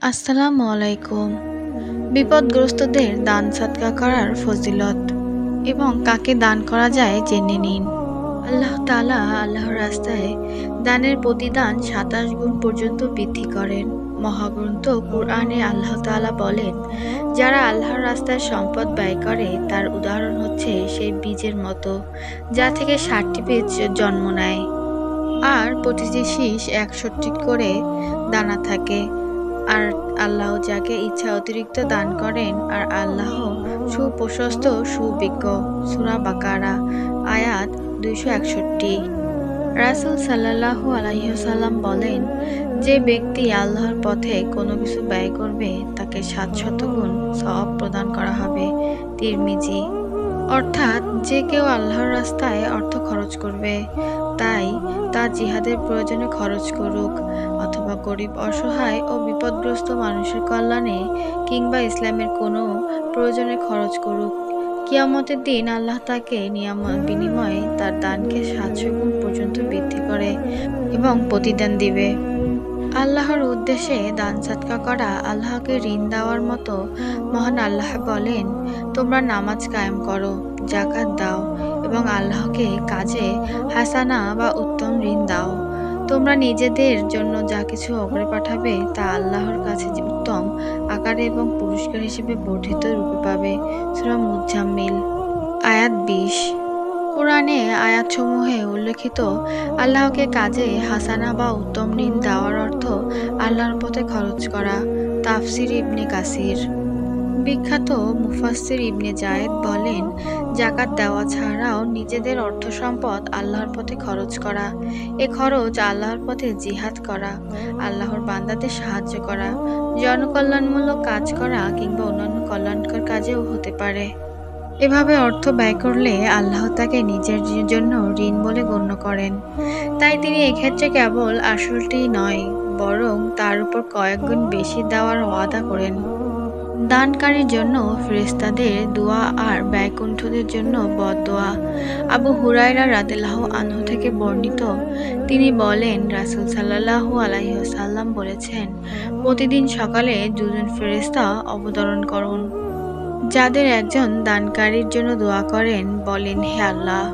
আসসালামু আলাইকুম। বিপদগ্রস্তদের দান সদকা করার ফজিলত এবং কাকে দান করা যায় জেনে নিন। আল্লাহ তাআলা আল্লাহর রাস্তায় দানের প্রতিদান ২৭ গুণ পর্যন্ত বৃদ্ধি করেন। মহাগ্রন্থ কুরআনে আল্লাহ তাআলা বলেন, যারা আল্লাহর রাস্তায় সম্পদ ব্যয় করে তার উদাহরণ হচ্ছে সেই বীজের মতো যা থেকে ৬০টি বীজ জন্ম নেয় আর প্রতিটি শীষ ১০০টি করে দানা থাকে। আর আল্লাহ যাকে ইচ্ছা অতিরিক্ত দান করেন, আর আল্লাহ সুপ্রশস্ত সুবিজ্ঞ। সূরা বাকারা আয়াত ২৬১। রাসূল সাল্লাল্লাহু আলাইহি ওয়াসাল্লাম বলেন, যে ব্যক্তি আল্লাহর পথে কোনো কিছু ব্যয় করবে তাকে ৭০০ গুণ সওয়াব প্রদান করা হবে। তিরমিজি। অর্থাৎ যে কেউ আল্লাহর রাস্তায় অর্থ খরচ করবে, তাই তা জিহাদের প্রয়োজনে খরচ করুক অথবা গরিব অসহায় ও বিপদগ্রস্ত মানুষের কল্যাণে কিংবা ইসলামের কোনো প্রয়োজনে খরচ করুক, কিয়ামতের দিন আল্লাহ তাকে বিনিময়ে তার দানকে ৭০০ গুণ পর্যন্ত বৃদ্ধি করে এবং প্রতিদান দিবে। আল্লাহর উদ্দেশ্যে দান সদকা করা আল্লাহকে ঋণ দেওয়ার মতো। মহান আল্লাহ বলেন, তোমরা নামাজ কায়েম করো, যাকাত দাও এবং আল্লাহকে কাজে হাসানা বা উত্তম ঋণ দাও। তোমরা নিজেদের জন্য যা কিছু অগ্রে পাঠাবে তা আল্লাহর কাছে উত্তম আকারে এবং পুরস্কার হিসেবে বর্ধিত রূপে পাবে। সূরা মুজাম্মিল আয়াত ২০। কুরআনে আয়াতসমূহে উল্লেখিত আল্লাহকে কাজে হাসানা বা উত্তম ঋণ দেওয়ার অর্থ আল্লাহর পথে খরচ করা। তাফসির ইবনে কাসির। বিখ্যাত মুফাসসির ইবনে জায়েদ বলেন, যাকাত দেওয়া ছাড়াও নিজেদের অর্থ সম্পদ আল্লাহর পথে খরচ করা। এ খরচ আল্লাহর পথে জিহাদ করা, আল্লাহর বান্দাদের সাহায্য করা, জনকল্যাণমূলক কাজ করা কিংবা অন্যান্য কল্যাণকর কাজেও হতে পারে। এভাবে অর্থ ব্যয় করলে আল্লাহ তাকে নিজের জন্য ঋণ বলে গণ্য করেন। তাই তিনি এক্ষেত্রে কেবল আসলটি নয়, বরং তার উপর কয়েক গুণ বেশি দেওয়ার ওয়াদা করেন। দানকারীর জন্য ফেরেশতাদের দোয়া আর ব্যয়কুণ্ঠদের জন্য বদদোয়া। আবু হুরায়রা রাদিয়াল্লাহু আনহু থেকে বর্ণিত, তিনি বলেন, রাসূল সাল্লাল্লাহু আলাইহি ওয়াসাল্লাম বলেছেন, প্রতিদিন সকালে দুজন ফেরেশতা অবতরণ করুন। যাদের একজন দানকারীর জন্য দোয়া করেন, বলেন, হে আল্লাহ,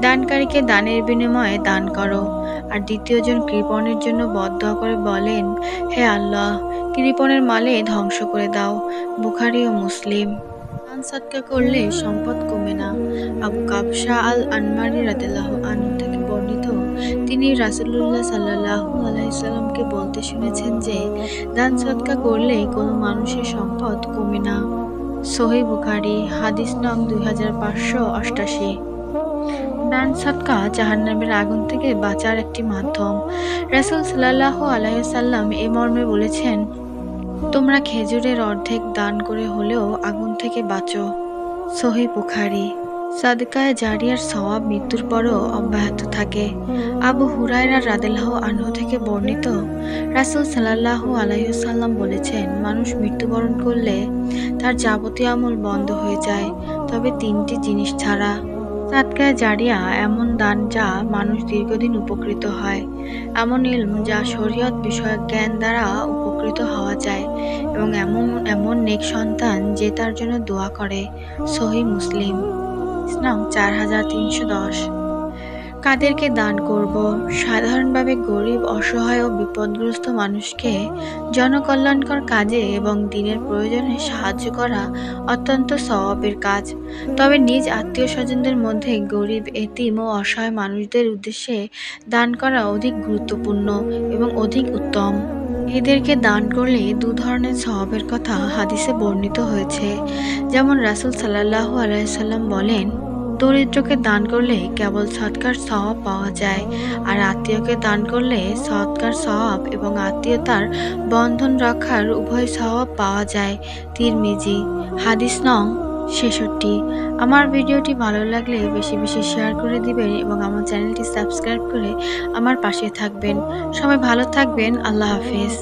দানকারীকে দানের বিনিময়ে দান করো। আর দ্বিতীয়জন কৃপণের জন্য বদদোয়া করে বলেন, হে আল্লাহ, কৃপণের মালে ধ্বংস করে দাও। বুখারী ও মুসলিম। দান সদকা করলে সম্পদ কমে না। আবু কাবশা আল আনমারি রাদিয়াল্লাহু আনহু থেকে বর্ণিত, তিনি রাসূলুল্লাহ সাল্লাল্লাহু আলাইহি সাল্লামকে বলতে শুনেছেন যে, দান সদকা করলে কোনো মানুষের সম্পদ কমে না। সহিহ বুখারী হাদিস নং 2588। দান সদকা জাহান্নামের আগুন থেকে বাঁচার একটি মাধ্যম। রাসূল সাল্লাল্লাহু আলাইহি ওয়াসাল্লাম এ মর্মে বলেছেন, তোমরা খেজুরের অর্ধেক দান করে হলেও আগুন থেকে বাঁচো। সহিহ বুখারী। সাদকায়ে জারিয়ার সওয়াব মৃত্যুর পরও অব্যাহত থাকে। আবু হুরায়রা রাদিয়াল্লাহু আনহু থেকে বর্ণিত, রাসূল সাল্লাল্লাহু আলাইহি ওয়াসাল্লাম বলেছেন, মানুষ মৃত্যুবরণ করলে তার যাবতীয় আমল বন্ধ হয়ে যায়, তবে ৩টি জিনিস ছাড়া। সাদকায়ে জারিয়া এমন দান যা মানুষ দীর্ঘদিন উপকৃত হয়, এমন ইলম যা শরীয়ত বিষয়ক জ্ঞান দ্বারা উপকৃত হওয়া যায়, এবং এমন নেক সন্তান যে তার জন্য দোয়া করে। সহিহ মুসলিম 4310। কাদেরকে দান করব? সাধারণভাবে গরিব, অসহায় ও বিপদগ্রস্ত মানুষকে জনকল্যাণকর কাজে এবং দিনের প্রয়োজনে সাহায্য করা অত্যন্ত সওয়াবের কাজ। তবে নিজ আত্মীয় স্বজনদের মধ্যে গরিব, এতিম ও অসহায় মানুষদের উদ্দেশ্যে দান করা অধিক গুরুত্বপূর্ণ এবং অধিক উত্তম। এদেরকে দান করলে ২ ধরনের সওয়াবের কথা হাদিসে বর্ণিত হয়েছে। যেমন রাসূল সাল্লাল্লাহু আলাইহি সাল্লাম বলেন, দরিদ্রকে দান করলে কেবল সদকার সওয়াব পাওয়া যায়, আর আত্মীয়কে দান করলে সদকার সওয়াব এবং আত্মীয়তার বন্ধন রক্ষার উভয় সওয়াব পাওয়া যায়। তিরমিজি হাদিস নং ৬৬। আমার ভিডিওটি ভালো লাগলে বেশি বেশি শেয়ার করে দিবেন এবং আমার চ্যানেলটি সাবস্ক্রাইব করে আমার পাশে থাকবেন। সবাই ভালো থাকবেন। আল্লাহ হাফেজ।